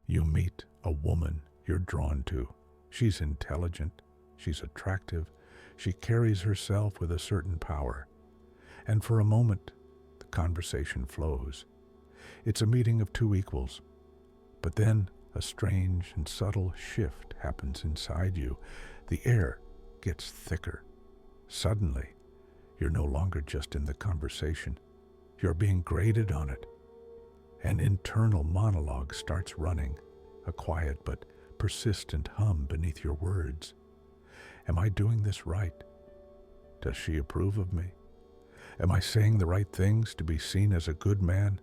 You meet a woman you're drawn to. She's intelligent, she's attractive, she carries herself with a certain power. And for a moment, the conversation flows. It's a meeting of two equals. But then a strange and subtle shift happens inside you. The air gets thicker. Suddenly, you're no longer just in the conversation. You're being graded on it. An internal monologue starts running, a quiet but persistent hum beneath your words. Am I doing this right? Does she approve of me? Am I saying the right things to be seen as a good man?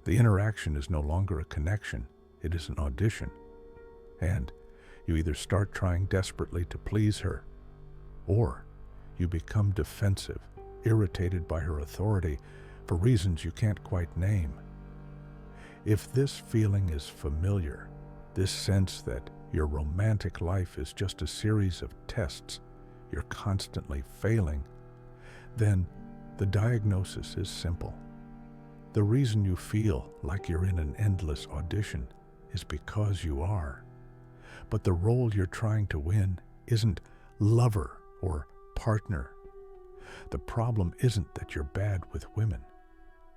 The interaction is no longer a connection, it is an audition. And you either start trying desperately to please her, or you become defensive, irritated by her authority for reasons you can't quite name. If this feeling is familiar, this sense that your romantic life is just a series of tests, you're constantly failing, then the diagnosis is simple. The reason you feel like you're in an endless audition is because you are. But the role you're trying to win isn't lover or partner. The problem isn't that you're bad with women.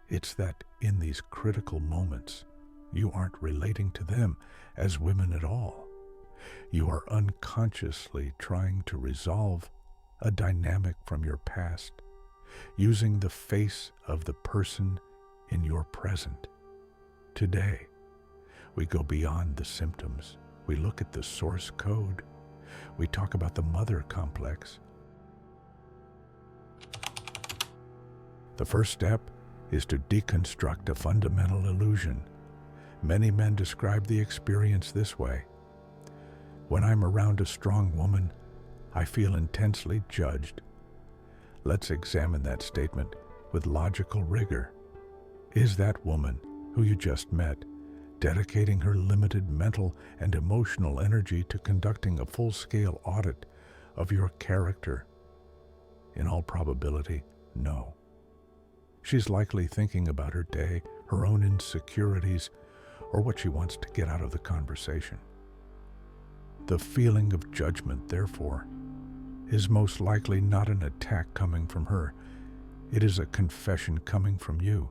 It's that in these critical moments, you aren't relating to them as women at all. You are unconsciously trying to resolve a dynamic from your past, using the face of the person in your present. Today, we go beyond the symptoms. We look at the source code. We talk about the mother complex. The first step is to deconstruct a fundamental illusion. Many men describe the experience this way. When I'm around a strong woman, I feel intensely judged. Let's examine that statement with logical rigor. Is that woman, who you just met, dedicating her limited mental and emotional energy to conducting a full-scale audit of your character? In all probability, no. She's likely thinking about her day, her own insecurities, or what she wants to get out of the conversation. The feeling of judgment, therefore, is most likely not an attack coming from her. It is a confession coming from you.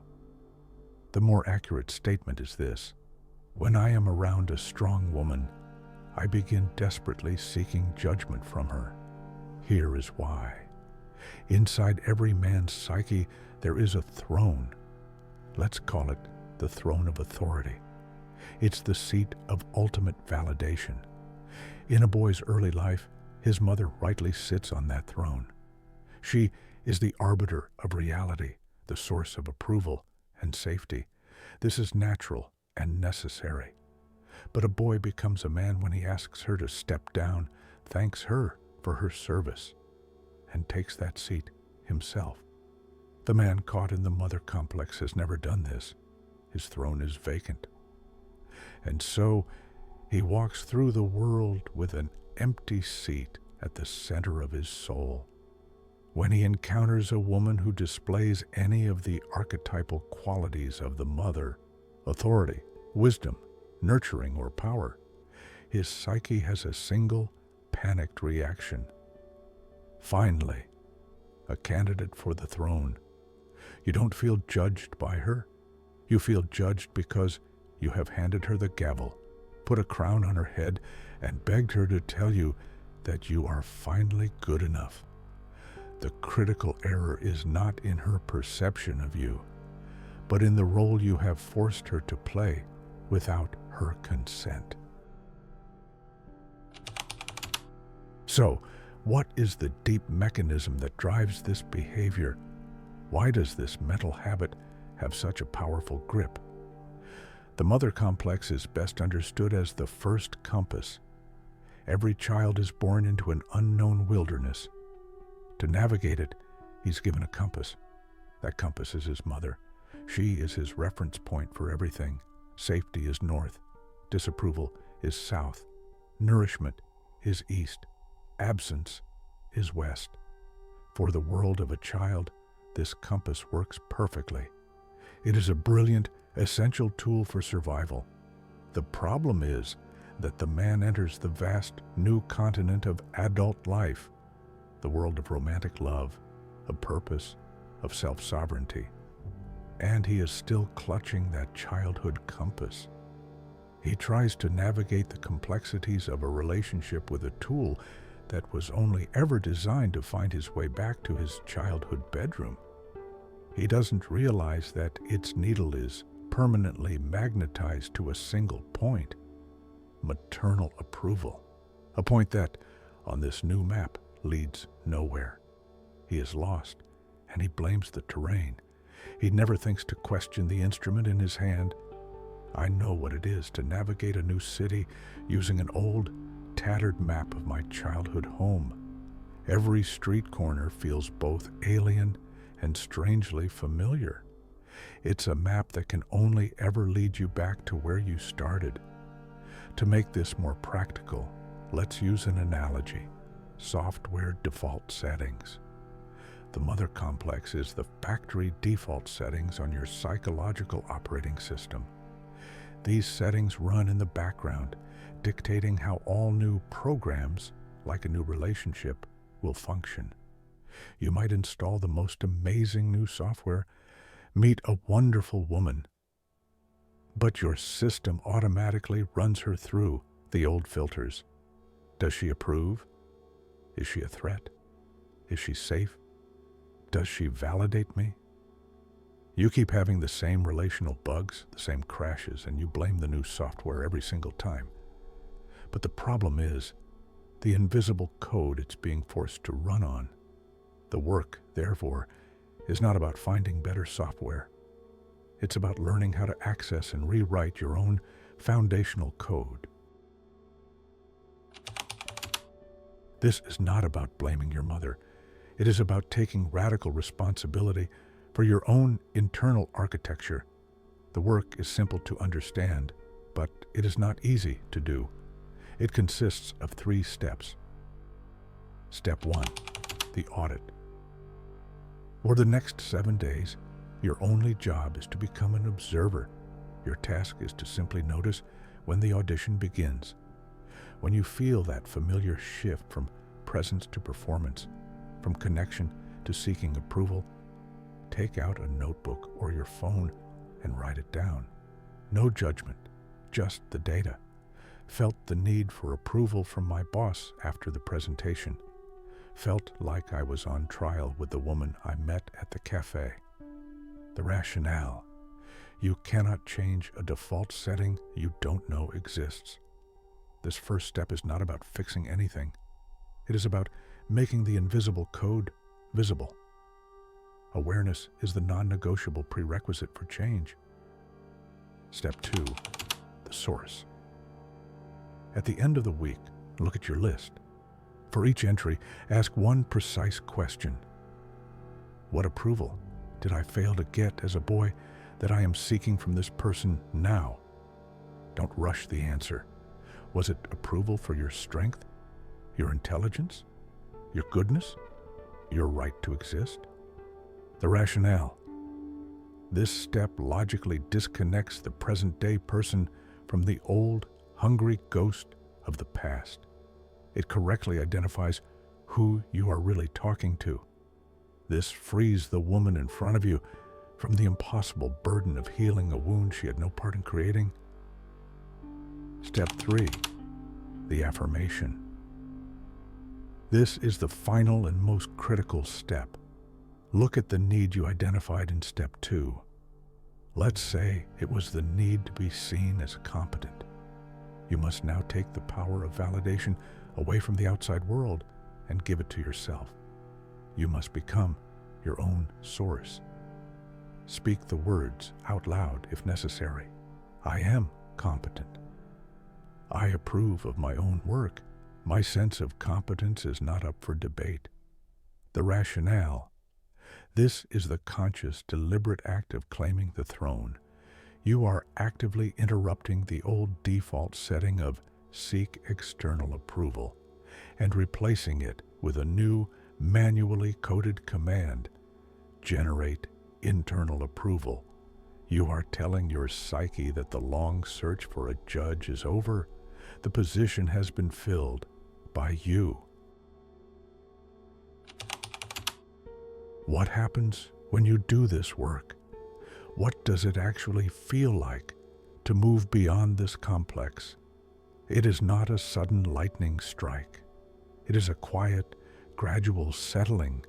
The more accurate statement is this: when I am around a strong woman, I begin desperately seeking judgment from her. Here is why. Inside every man's psyche, there is a throne. Let's call it the throne of authority. It's the seat of ultimate validation. In a boy's early life, his mother rightly sits on that throne. She is the arbiter of reality, the source of approval and safety. This is natural and necessary. But a boy becomes a man when he asks her to step down, thanks her for her service, and takes that seat himself. The man caught in the mother complex has never done this. His throne is vacant. And so he walks through the world with an empty seat at the center of his soul. When he encounters a woman who displays any of the archetypal qualities of the mother, authority, wisdom, nurturing, or power, his psyche has a single panicked reaction. Finally, a candidate for the throne. You don't feel judged by her. You feel judged because you have handed her the gavel, put a crown on her head, and begged her to tell you that you are finally good enough. The critical error is not in her perception of you, but in the role you have forced her to play without her consent. So, what is the deep mechanism that drives this behavior? Why does this mental habit have such a powerful grip? The mother complex is best understood as the first compass. Every child is born into an unknown wilderness. To navigate it, he's given a compass. That compass is his mother. She is his reference point for everything. Safety is north. Disapproval is south. Nourishment is east. Absence is west. For the world of a child, this compass works perfectly. It is a brilliant, essential tool for survival. The problem is that the man enters the vast new continent of adult life, the world of romantic love, of purpose, of self-sovereignty, and he is still clutching that childhood compass. He tries to navigate the complexities of a relationship with a tool that was only ever designed to find his way back to his childhood bedroom. He doesn't realize that its needle is permanently magnetized to a single point: maternal approval, a point that, on this new map, leads nowhere. He is lost, and he blames the terrain. He never thinks to question the instrument in his hand. I know what it is to navigate a new city using an old, tattered map of my childhood home. Every street corner feels both alien and strangely familiar. It's a map that can only ever lead you back to where you started. To make this more practical, let's use an analogy: software default settings. The mother complex is the factory default settings on your psychological operating system. These settings run in the background, dictating how all new programs, like a new relationship, will function. You might install the most amazing new software, meet a wonderful woman, but your system automatically runs her through the old filters. Does she approve? Is she a threat? Is she safe? Does she validate me? You keep having the same relational bugs, the same crashes, and you blame the new software every single time. But the problem is the invisible code it's being forced to run on. The work, therefore, is not about finding better software. It's about learning how to access and rewrite your own foundational code. This is not about blaming your mother. It is about taking radical responsibility for your own internal architecture. The work is simple to understand, but it is not easy to do. It consists of 3 steps. Step 1, the audit. For the next 7 days, your only job is to become an observer. Your task is to simply notice when the audition begins. When you feel that familiar shift from presence to performance, from connection to seeking approval, take out a notebook or your phone and write it down. No judgment, just the data. Felt the need for approval from my boss after the presentation. Felt like I was on trial with the woman I met at the cafe. The rationale. You cannot change a default setting you don't know exists. This first step is not about fixing anything. It is about making the invisible code visible. Awareness is the non-negotiable prerequisite for change. Step 2, the source. At the end of the week, look at your list. For each entry, ask one precise question. What approval did I fail to get as a boy that I am seeking from this person now? Don't rush the answer. Was it approval for your strength, your intelligence, your goodness, your right to exist? The rationale. This step logically disconnects the present-day person from the old, hungry ghost of the past. It correctly identifies who you are really talking to. This frees the woman in front of you from the impossible burden of healing a wound she had no part in creating. Step 3, the affirmation. This is the final and most critical step. Look at the need you identified in step 2. Let's say it was the need to be seen as competent. You must now take the power of validation away from the outside world and give it to yourself. You must become your own source. Speak the words out loud if necessary. I am competent. I approve of my own work. My sense of competence is not up for debate. The rationale. This is the conscious, deliberate act of claiming the throne. You are actively interrupting the old default setting of seek external approval and replacing it with a new, manually coded command: generate internal approval. You are telling your psyche that the long search for a judge is over. The position has been filled by you. What happens when you do this work? What does it actually feel like to move beyond this complex? It is not a sudden lightning strike. It is a quiet, gradual settling.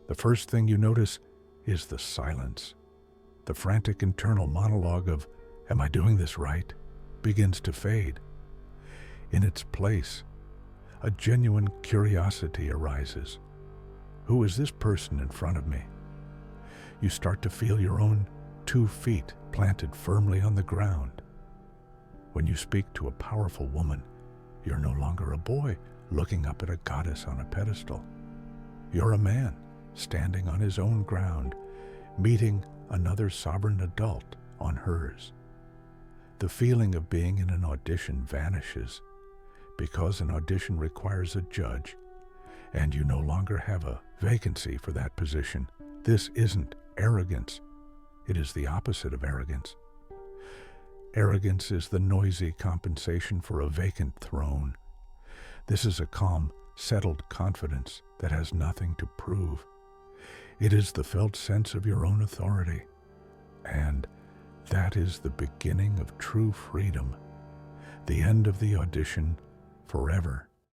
The first thing you notice is the silence. The frantic internal monologue of, "Am I doing this right?" begins to fade. In its place, a genuine curiosity arises. Who is this person in front of me? You start to feel your own 2 feet planted firmly on the ground. When you speak to a powerful woman, you're no longer a boy looking up at a goddess on a pedestal. You're a man standing on his own ground, meeting another sovereign adult on hers. The feeling of being in an audition vanishes because an audition requires a judge, and you no longer have a vacancy for that position. This isn't arrogance. It is the opposite of arrogance. Arrogance is the noisy compensation for a vacant throne. This is a calm, settled confidence that has nothing to prove. It is the felt sense of your own authority. And that is the beginning of true freedom, the end of the audition forever.